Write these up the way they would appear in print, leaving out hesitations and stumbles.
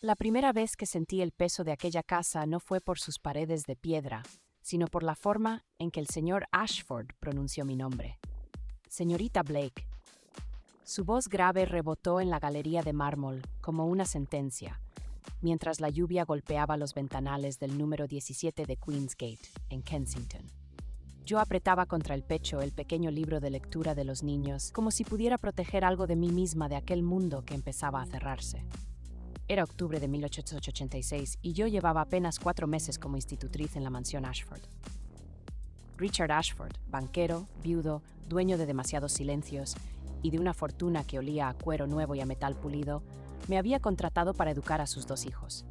La primera vez que sentí el peso de aquella casa no fue por sus paredes de piedra, sino por la forma en que el señor Ashford pronunció mi nombre. Señorita Blake. Su voz grave rebotó en la galería de mármol como una sentencia, mientras la lluvia golpeaba los ventanales del número 17 de Queensgate, en Kensington. Yo apretaba contra el pecho el pequeño libro de lectura de los niños, como si pudiera proteger algo de mí misma de aquel mundo que empezaba a cerrarse. Era octubre de 1886 y yo llevaba apenas 4 meses como institutriz en la mansión Ashford. Richard Ashford, banquero, viudo, dueño de demasiados silencios y de una fortuna que olía a cuero nuevo y a metal pulido, me había contratado para educar a sus 2 hijos,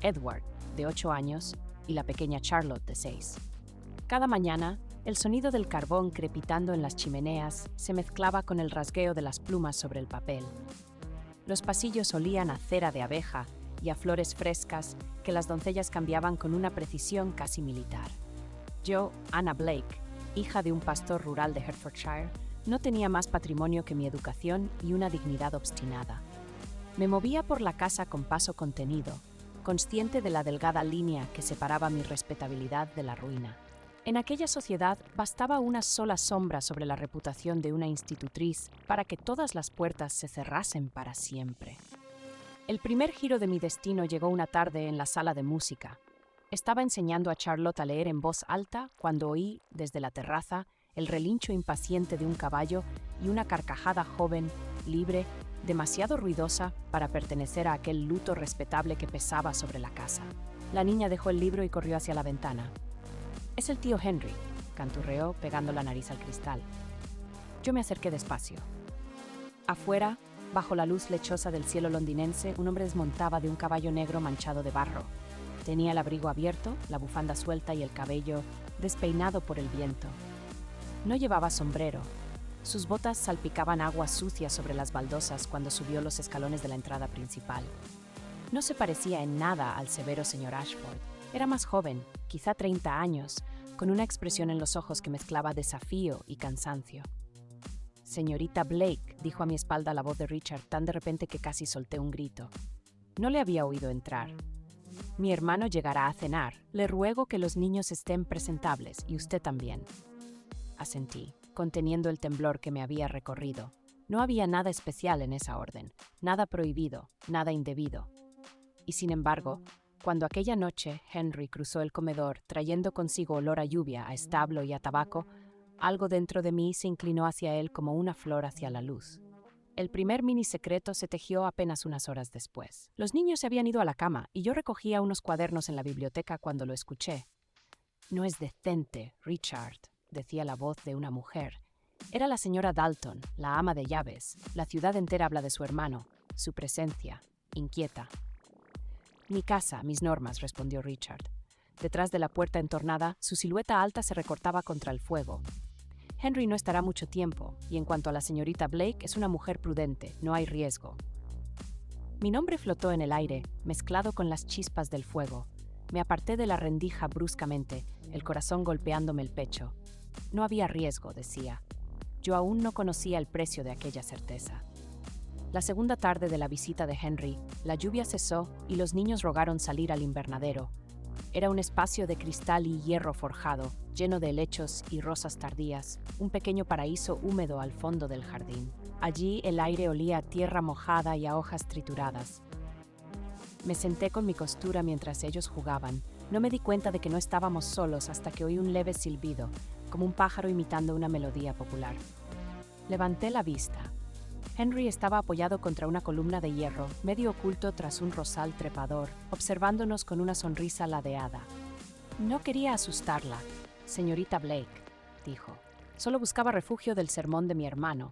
Edward, de 8 años, y la pequeña Charlotte, de 6. Cada mañana, el sonido del carbón crepitando en las chimeneas se mezclaba con el rasgueo de las plumas sobre el papel. Los pasillos olían a cera de abeja y a flores frescas que las doncellas cambiaban con una precisión casi militar. Yo, Anna Blake, hija de un pastor rural de Hertfordshire, no tenía más patrimonio que mi educación y una dignidad obstinada. Me movía por la casa con paso contenido, consciente de la delgada línea que separaba mi respetabilidad de la ruina. En aquella sociedad bastaba una sola sombra sobre la reputación de una institutriz para que todas las puertas se cerrasen para siempre. El primer giro de mi destino llegó una tarde en la sala de música. Estaba enseñando a Charlotte a leer en voz alta cuando oí, desde la terraza, el relincho impaciente de un caballo y una carcajada joven, libre, demasiado ruidosa para pertenecer a aquel luto respetable que pesaba sobre la casa. La niña dejó el libro y corrió hacia la ventana. «Es el tío Henry», canturreó, pegando la nariz al cristal. Yo me acerqué despacio. Afuera, bajo la luz lechosa del cielo londinense, un hombre desmontaba de un caballo negro manchado de barro. Tenía el abrigo abierto, la bufanda suelta y el cabello despeinado por el viento. No llevaba sombrero. Sus botas salpicaban agua sucia sobre las baldosas cuando subió los escalones de la entrada principal. No se parecía en nada al severo señor Ashford. Era más joven, quizá 30 años, con una expresión en los ojos que mezclaba desafío y cansancio. «Señorita Blake», dijo a mi espalda la voz de Richard tan de repente que casi solté un grito. No le había oído entrar. «Mi hermano llegará a cenar. Le ruego que los niños estén presentables, y usted también». Asentí, conteniendo el temblor que me había recorrido. No había nada especial en esa orden, nada prohibido, nada indebido. Y sin embargo, cuando aquella noche Henry cruzó el comedor trayendo consigo olor a lluvia, a establo y a tabaco, algo dentro de mí se inclinó hacia él como una flor hacia la luz. El primer mini secreto se tejió apenas unas horas después. Los niños se habían ido a la cama y yo recogía unos cuadernos en la biblioteca cuando lo escuché. «No es decente, Richard», decía la voz de una mujer. Era la señora Dalton, la ama de llaves. La ciudad entera habla de su hermano, su presencia, inquieta. «Mi casa, mis normas», respondió Richard. Detrás de la puerta entornada, su silueta alta se recortaba contra el fuego. «Henry no estará mucho tiempo, y en cuanto a la señorita Blake, es una mujer prudente, no hay riesgo». Mi nombre flotó en el aire, mezclado con las chispas del fuego. Me aparté de la rendija bruscamente, el corazón golpeándome el pecho. No había riesgo, decía. Yo aún no conocía el precio de aquella certeza. La segunda tarde de la visita de Henry, la lluvia cesó y los niños rogaron salir al invernadero. Era un espacio de cristal y hierro forjado, lleno de helechos y rosas tardías, un pequeño paraíso húmedo al fondo del jardín. Allí el aire olía a tierra mojada y a hojas trituradas. Me senté con mi costura mientras ellos jugaban. No me di cuenta de que no estábamos solos hasta que oí un leve silbido, como un pájaro imitando una melodía popular. Levanté la vista. Henry estaba apoyado contra una columna de hierro, medio oculto tras un rosal trepador, observándonos con una sonrisa ladeada. «No quería asustarla, señorita Blake», dijo. «Solo buscaba refugio del sermón de mi hermano».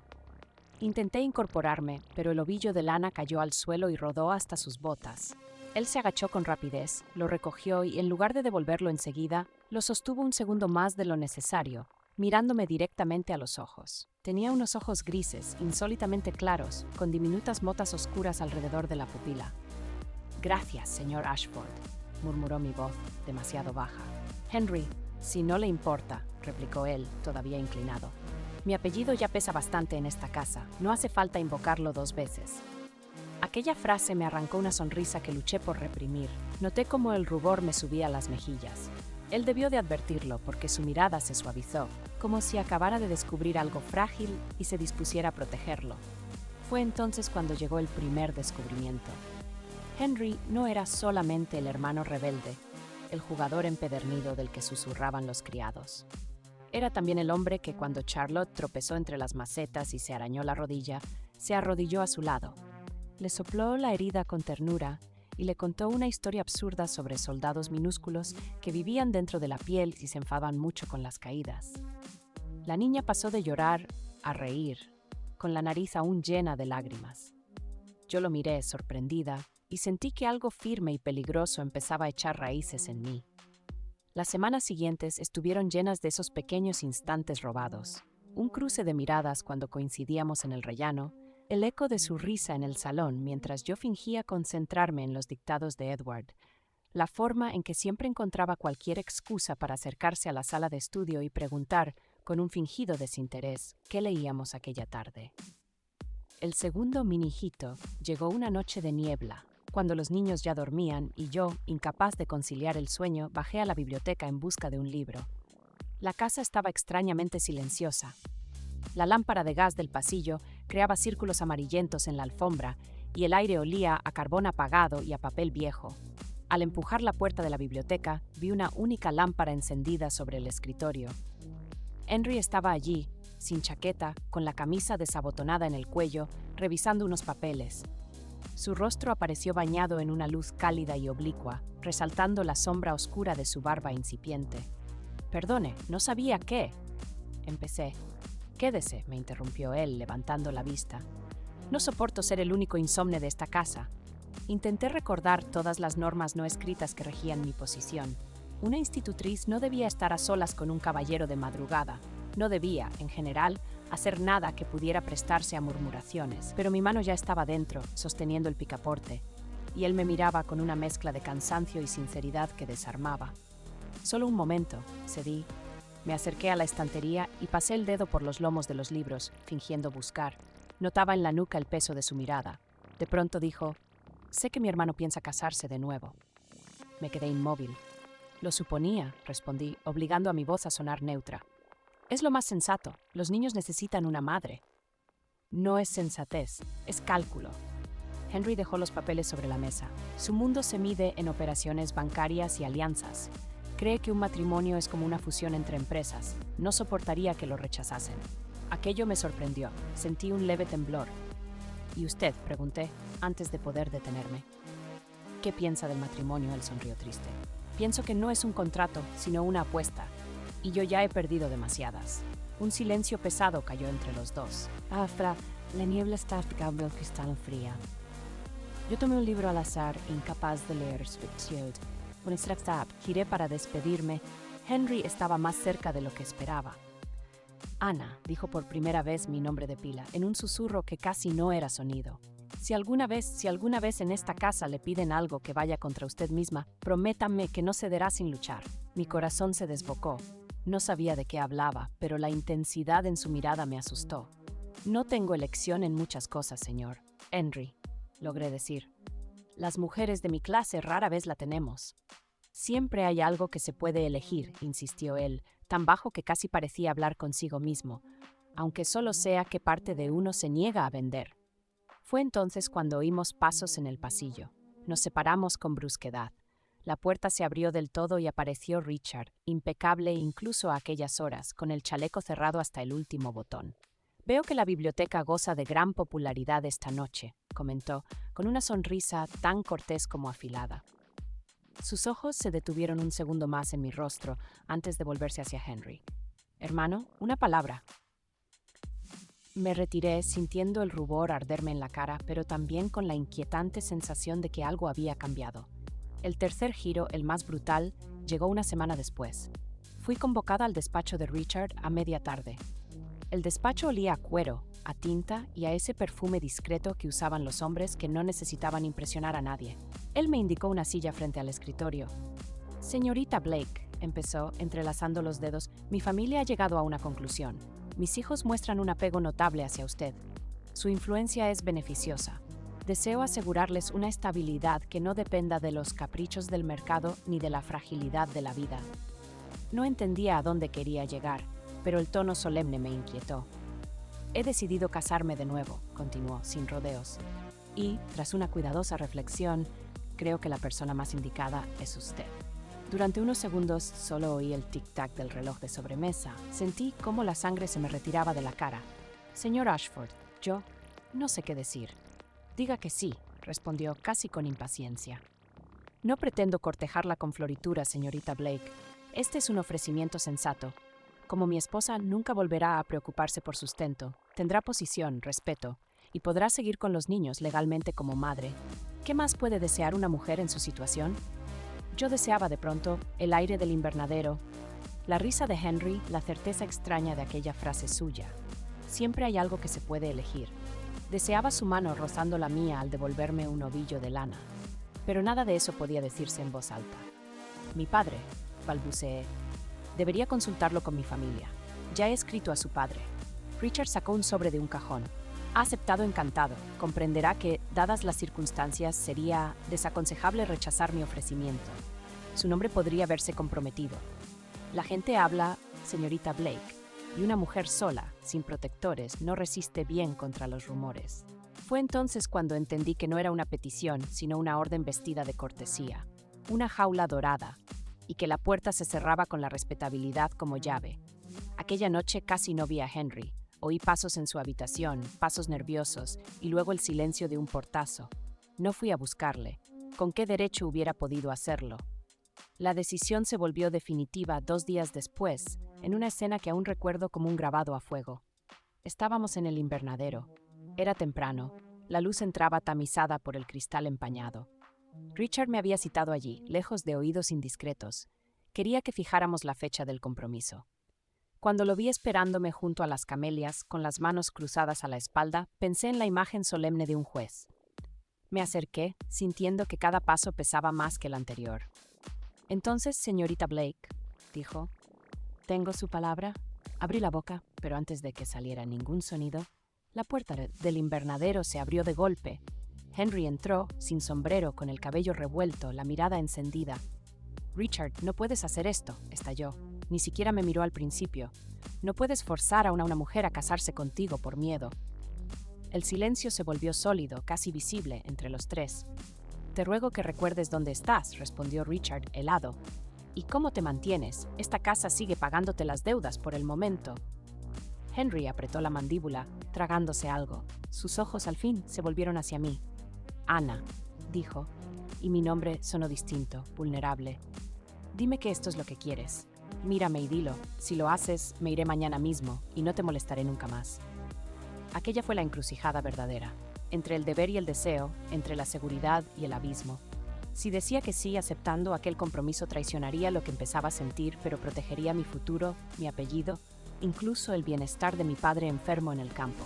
Intenté incorporarme, pero el ovillo de lana cayó al suelo y rodó hasta sus botas. Él se agachó con rapidez, lo recogió y, en lugar de devolverlo enseguida, lo sostuvo un segundo más de lo necesario, mirándome directamente a los ojos. Tenía unos ojos grises, insólitamente claros, con diminutas motas oscuras alrededor de la pupila. «Gracias, señor Ashford», murmuró mi voz, demasiado baja. «Henry, si no le importa», replicó él, todavía inclinado. «Mi apellido ya pesa bastante en esta casa, no hace falta invocarlo 2 veces». Aquel Aquella frase me arrancó una sonrisa que luché por reprimir. Noté cómo el rubor me subía a las mejillas. Él debió de advertirlo porque su mirada se suavizó, como si acabara de descubrir algo frágil y se dispusiera a protegerlo. Fue entonces cuando llegó el primer descubrimiento. Henry no era solamente el hermano rebelde, el jugador empedernido del que susurraban los criados. Era también el hombre que cuando Charlotte tropezó entre las macetas y se arañó la rodilla, se arrodilló a su lado. Le sopló la herida con ternura y le contó una historia absurda sobre soldados minúsculos que vivían dentro de la piel y se enfadaban mucho con las caídas. La niña pasó de llorar a reír, con la nariz aún llena de lágrimas. Yo lo miré, sorprendida, y sentí que algo firme y peligroso empezaba a echar raíces en mí. Las semanas siguientes estuvieron llenas de esos pequeños instantes robados. Un cruce de miradas cuando coincidíamos en el rellano, el eco de su risa en el salón mientras yo fingía concentrarme en los dictados de Edward, la forma en que siempre encontraba cualquier excusa para acercarse a la sala de estudio y preguntar, con un fingido desinterés, qué leíamos aquella tarde. El segundo minijito llegó una noche de niebla, cuando los niños ya dormían y yo, incapaz de conciliar el sueño, bajé a la biblioteca en busca de un libro. La casa estaba extrañamente silenciosa. La lámpara de gas del pasillo creaba círculos amarillentos en la alfombra y el aire olía a carbón apagado y a papel viejo. Al empujar la puerta de la biblioteca, vi una única lámpara encendida sobre el escritorio. Henry estaba allí, sin chaqueta, con la camisa desabotonada en el cuello, revisando unos papeles. Su rostro apareció bañado en una luz cálida y oblicua, resaltando la sombra oscura de su barba incipiente. «Perdone, no sabía qué», empecé. «Quédese», me interrumpió él, levantando la vista. «No soporto ser el único insomne de esta casa». Intenté recordar todas las normas no escritas que regían mi posición. Una institutriz no debía estar a solas con un caballero de madrugada. No debía, en general, hacer nada que pudiera prestarse a murmuraciones. Pero mi mano ya estaba dentro, sosteniendo el picaporte, y él me miraba con una mezcla de cansancio y sinceridad que desarmaba. «Solo un momento», cedí. Me acerqué a la estantería y pasé el dedo por los lomos de los libros, fingiendo buscar. Notaba en la nuca el peso de su mirada. De pronto dijo: «Sé que mi hermano piensa casarse de nuevo». Me quedé inmóvil. «Lo suponía», respondí, obligando a mi voz a sonar neutra. «Es lo más sensato. Los niños necesitan una madre». «No es sensatez, es cálculo». Henry dejó los papeles sobre la mesa. Su mundo se mide en operaciones bancarias y alianzas. Cree que un matrimonio es como una fusión entre empresas. No soportaría que lo rechazasen. Aquello me sorprendió. Sentí un leve temblor. «¿Y usted?», pregunté, antes de poder detenerme. «¿Qué piensa del matrimonio?», él sonrió triste. «Pienso que no es un contrato, sino una apuesta. Y yo ya he perdido demasiadas». Un silencio pesado cayó entre los dos. «Fra, la niebla está pegando el cristal fría». Yo tomé un libro al azar, incapaz de leer Schwittchild. Con Strapstap giré para despedirme. Henry estaba más cerca de lo que esperaba. «Ana», dijo por primera vez mi nombre de pila, en un susurro que casi no era sonido. Si alguna vez en esta casa le piden algo que vaya contra usted misma, prométame que no cederá sin luchar». Mi corazón se desbocó. No sabía de qué hablaba, pero la intensidad en su mirada me asustó. «No tengo elección en muchas cosas, señor Henry», logré decir. «Las mujeres de mi clase rara vez la tenemos». «Siempre hay algo que se puede elegir», insistió él, tan bajo que casi parecía hablar consigo mismo, aunque solo sea qué parte de uno se niega a vender. Fue entonces cuando oímos pasos en el pasillo. Nos separamos con brusquedad. La puerta se abrió del todo y apareció Richard, impecable incluso a aquellas horas, con el chaleco cerrado hasta el último botón. «Veo que la biblioteca goza de gran popularidad esta noche», comentó, con una sonrisa tan cortés como afilada. Sus ojos se detuvieron un segundo más en mi rostro antes de volverse hacia Henry. «Hermano, una palabra». Me retiré sintiendo el rubor arderme en la cara, pero también con la inquietante sensación de que algo había cambiado. El tercer giro, el más brutal, llegó una semana después. Fui convocada al despacho de Richard a media tarde. El despacho olía a cuero, a tinta y a ese perfume discreto que usaban los hombres que no necesitaban impresionar a nadie. Él me indicó una silla frente al escritorio. «Señorita Blake», empezó, entrelazando los dedos, «mi familia ha llegado a una conclusión. Mis hijos muestran un apego notable hacia usted. Su influencia es beneficiosa. Deseo asegurarles una estabilidad que no dependa de los caprichos del mercado ni de la fragilidad de la vida. No entendía a dónde quería llegar, pero el tono solemne me inquietó. He decidido casarme de nuevo, continuó, sin rodeos. Y, tras una cuidadosa reflexión, creo que la persona más indicada es usted. Durante unos segundos solo oí el tic-tac del reloj de sobremesa. Sentí cómo la sangre se me retiraba de la cara. Señor Ashford, yo no sé qué decir. Diga que sí, respondió casi con impaciencia. No pretendo cortejarla con floritura, señorita Blake. Este es un ofrecimiento sensato. Como mi esposa nunca volverá a preocuparse por sustento, tendrá posición, respeto, y podrá seguir con los niños legalmente como madre. ¿Qué más puede desear una mujer en su situación? Yo deseaba de pronto el aire del invernadero, la risa de Henry, la certeza extraña de aquella frase suya. Siempre hay algo que se puede elegir. Deseaba su mano rozando la mía al devolverme un ovillo de lana. Pero nada de eso podía decirse en voz alta. Mi padre, balbuceé. Debería consultarlo con mi familia. Ya he escrito a su padre. Richard sacó un sobre de un cajón. Ha aceptado encantado. Comprenderá que, dadas las circunstancias, sería desaconsejable rechazar mi ofrecimiento. Su nombre podría verse comprometido. La gente habla, señorita Blake, y una mujer sola, sin protectores, no resiste bien contra los rumores. Fue entonces cuando entendí que no era una petición, sino una orden vestida de cortesía, una jaula dorada, y que la puerta se cerraba con la respetabilidad como llave. Aquella noche casi no vi a Henry. Oí pasos en su habitación, pasos nerviosos, y luego el silencio de un portazo. No fui a buscarle. ¿Con qué derecho hubiera podido hacerlo? La decisión se volvió definitiva 2 días después, en una escena que aún recuerdo como un grabado a fuego. Estábamos en el invernadero. Era temprano. La luz entraba tamizada por el cristal empañado. Richard me había citado allí, lejos de oídos indiscretos. Quería que fijáramos la fecha del compromiso. Cuando lo vi esperándome junto a las camelias, con las manos cruzadas a la espalda, pensé en la imagen solemne de un juez. Me acerqué, sintiendo que cada paso pesaba más que el anterior. Entonces, señorita Blake, dijo, ¿tengo su palabra? Abrí la boca, pero antes de que saliera ningún sonido, la puerta del invernadero se abrió de golpe. Henry entró, sin sombrero, con el cabello revuelto, la mirada encendida. Richard, no puedes hacer esto, estalló. Ni siquiera me miró al principio. No puedes forzar a una mujer a casarse contigo por miedo. El silencio se volvió sólido, casi visible, entre los tres. Te ruego que recuerdes dónde estás, respondió Richard, helado. ¿Y cómo te mantienes? Esta casa sigue pagándote las deudas por el momento. Henry apretó la mandíbula, tragándose algo. Sus ojos al fin se volvieron hacia mí. Ana, dijo, y mi nombre sonó distinto, vulnerable. Dime que esto es lo que quieres. Mírame y dilo. Si lo haces, me iré mañana mismo y no te molestaré nunca más. Aquella fue la encrucijada verdadera, entre el deber y el deseo, entre la seguridad y el abismo. Si decía que sí, aceptando aquel compromiso, traicionaría lo que empezaba a sentir, pero protegería mi futuro, mi apellido, incluso el bienestar de mi padre enfermo en el campo.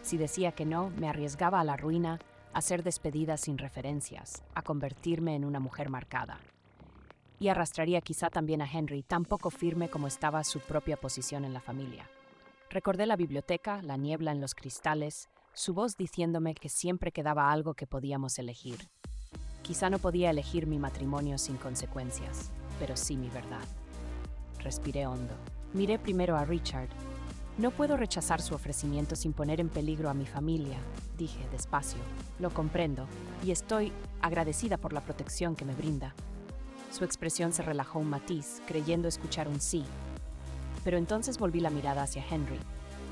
Si decía que no, me arriesgaba a la ruina, a ser despedida sin referencias, a convertirme en una mujer marcada. Y arrastraría quizá también a Henry, tan poco firme como estaba su propia posición en la familia. Recordé la biblioteca, la niebla en los cristales, su voz diciéndome que siempre quedaba algo que podíamos elegir. Quizá no podía elegir mi matrimonio sin consecuencias, pero sí mi verdad. Respiré hondo. Miré primero a Richard. No puedo rechazar su ofrecimiento sin poner en peligro a mi familia, dije despacio. Lo comprendo, y estoy agradecida por la protección que me brinda. Su expresión se relajó un matiz, creyendo escuchar un sí. Pero entonces volví la mirada hacia Henry.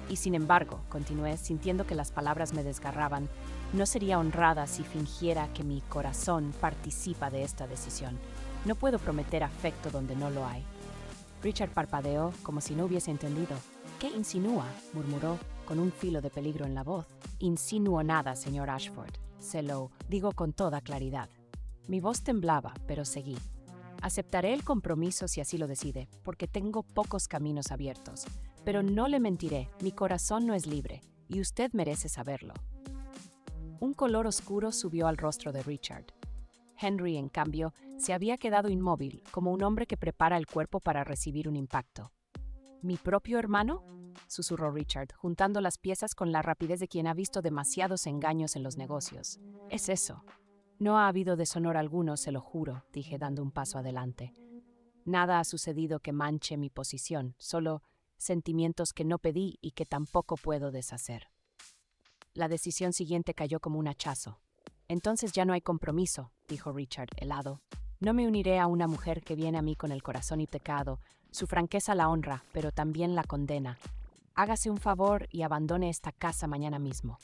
Y sin embargo, continué, sintiendo que las palabras me desgarraban, no sería honrada si fingiera que mi corazón participa de esta decisión. No puedo prometer afecto donde no lo hay. Richard parpadeó como si no hubiese entendido. ¿Qué insinúa?, murmuró, con un filo de peligro en la voz. Insinuo nada, señor Ashford. Se lo digo con toda claridad. Mi voz temblaba, pero seguí. Aceptaré el compromiso si así lo decide, porque tengo pocos caminos abiertos. Pero no le mentiré, mi corazón no es libre, y usted merece saberlo. Un color oscuro subió al rostro de Richard. Henry, en cambio, se había quedado inmóvil, como un hombre que prepara el cuerpo para recibir un impacto. ¿Mi propio hermano?, susurró Richard, juntando las piezas con la rapidez de quien ha visto demasiados engaños en los negocios. Es eso. No ha habido deshonor alguno, se lo juro, dije dando un paso adelante. Nada ha sucedido que manche mi posición, solo sentimientos que no pedí y que tampoco puedo deshacer. La decisión siguiente cayó como un hachazo. Entonces ya no hay compromiso, dijo Richard, helado. No me uniré a una mujer que viene a mí con el corazón hipotecado. Su franqueza la honra, pero también la condena. Hágase un favor y abandone esta casa mañana mismo.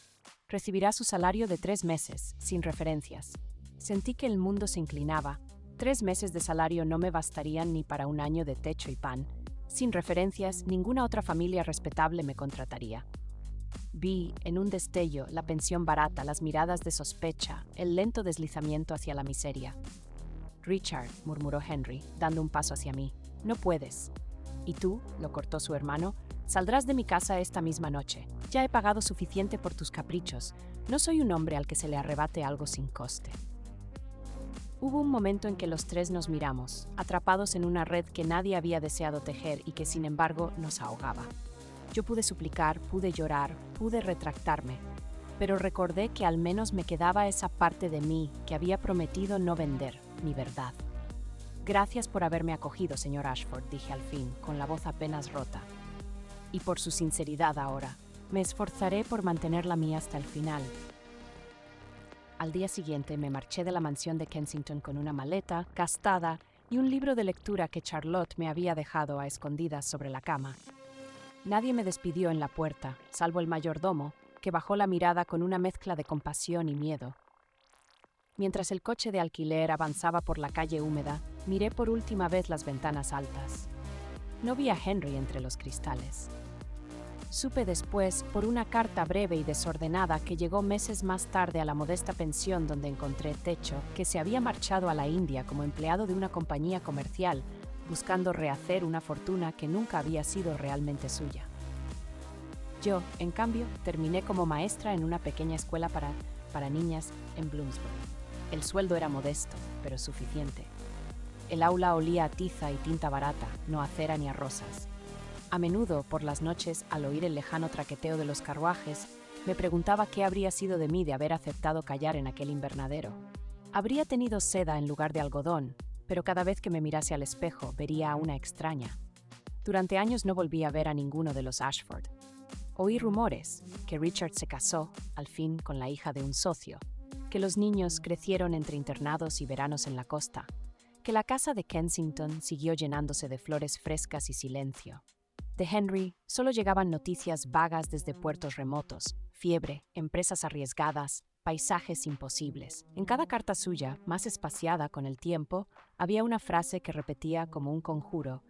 Recibirá su salario de 3 meses, sin referencias. Sentí que el mundo se inclinaba. 3 meses de salario no me bastarían ni para un año de techo y pan. Sin referencias, ninguna otra familia respetable me contrataría. Vi, en un destello, la pensión barata, las miradas de sospecha, el lento deslizamiento hacia la miseria. Richard, murmuró Henry, dando un paso hacia mí. No puedes. ¿Y tú? Lo cortó su hermano. Saldrás de mi casa esta misma noche. Ya he pagado suficiente por tus caprichos. No soy un hombre al que se le arrebate algo sin coste. Hubo un momento en que los tres nos miramos, atrapados en una red que nadie había deseado tejer y que sin embargo nos ahogaba. Yo pude suplicar, pude llorar, pude retractarme, pero recordé que al menos me quedaba esa parte de mí que había prometido no vender, mi verdad. Gracias por haberme acogido, señor Ashford, dije al fin, con la voz apenas rota. Y por su sinceridad ahora. Me esforzaré por mantener la mía hasta el final. Al día siguiente me marché de la mansión de Kensington con una maleta, gastada, y un libro de lectura que Charlotte me había dejado a escondidas sobre la cama. Nadie me despidió en la puerta, salvo el mayordomo, que bajó la mirada con una mezcla de compasión y miedo. Mientras el coche de alquiler avanzaba por la calle húmeda, miré por última vez las ventanas altas. No vi a Henry entre los cristales. Supe después, por una carta breve y desordenada que llegó meses más tarde a la modesta pensión donde encontré techo, que se había marchado a la India como empleado de una compañía comercial, buscando rehacer una fortuna que nunca había sido realmente suya. Yo, en cambio, terminé como maestra en una pequeña escuela para niñas en Bloomsbury. El sueldo era modesto, pero suficiente. El aula olía a tiza y tinta barata, no a cera ni a rosas. A menudo, por las noches, al oír el lejano traqueteo de los carruajes, me preguntaba qué habría sido de mí de haber aceptado callar en aquel invernadero. Habría tenido seda en lugar de algodón, pero cada vez que me mirase al espejo vería a una extraña. Durante años no volví a ver a ninguno de los Ashford. Oí rumores, que Richard se casó, al fin, con la hija de un socio, que los niños crecieron entre internados y veranos en la costa, que la casa de Kensington siguió llenándose de flores frescas y silencio. De Henry solo llegaban noticias vagas desde puertos remotos, fiebre, empresas arriesgadas, paisajes imposibles. En cada carta suya, más espaciada con el tiempo, había una frase que repetía como un conjuro.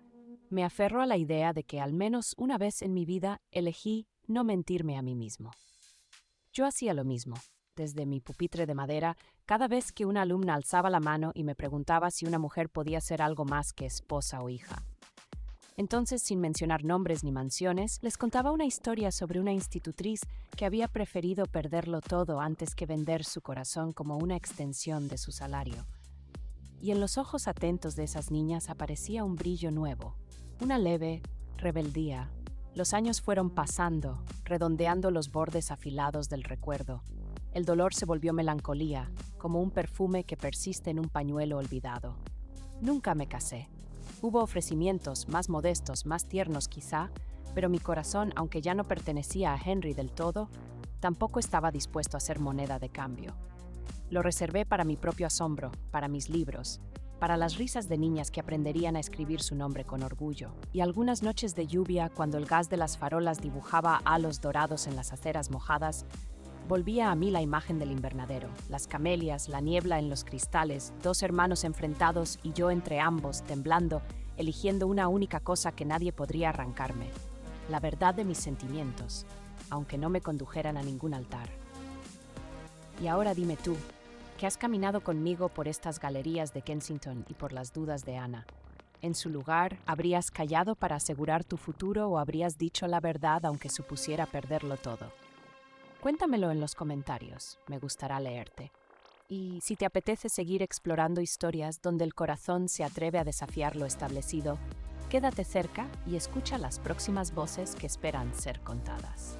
Me aferro a la idea de que al menos una vez en mi vida elegí no mentirme a mí mismo. Yo hacía lo mismo. Desde mi pupitre de madera, cada vez que una alumna alzaba la mano y me preguntaba si una mujer podía ser algo más que esposa o hija. Entonces, sin mencionar nombres ni mansiones, les contaba una historia sobre una institutriz que había preferido perderlo todo antes que vender su corazón como una extensión de su salario. Y en los ojos atentos de esas niñas aparecía un brillo nuevo, una leve rebeldía. Los años fueron pasando, redondeando los bordes afilados del recuerdo. El dolor se volvió melancolía, como un perfume que persiste en un pañuelo olvidado. Nunca me casé. Hubo ofrecimientos más modestos, más tiernos quizá, pero mi corazón, aunque ya no pertenecía a Henry del todo, tampoco estaba dispuesto a ser moneda de cambio. Lo reservé para mi propio asombro, para mis libros, para las risas de niñas que aprenderían a escribir su nombre con orgullo, y algunas noches de lluvia, cuando el gas de las farolas dibujaba halos dorados en las aceras mojadas, volvía a mí la imagen del invernadero, las camelias, la niebla en los cristales, 2 hermanos enfrentados y yo entre ambos, temblando, eligiendo una única cosa que nadie podría arrancarme, la verdad de mis sentimientos, aunque no me condujeran a ningún altar. Y ahora dime tú, que has caminado conmigo por estas galerías de Kensington y por las dudas de Ana. En su lugar, ¿habrías callado para asegurar tu futuro o habrías dicho la verdad aunque supusiera perderlo todo? Cuéntamelo en los comentarios, me gustará leerte. Y si te apetece seguir explorando historias donde el corazón se atreve a desafiar lo establecido, Quédate cerca y escucha las próximas voces que esperan ser contadas.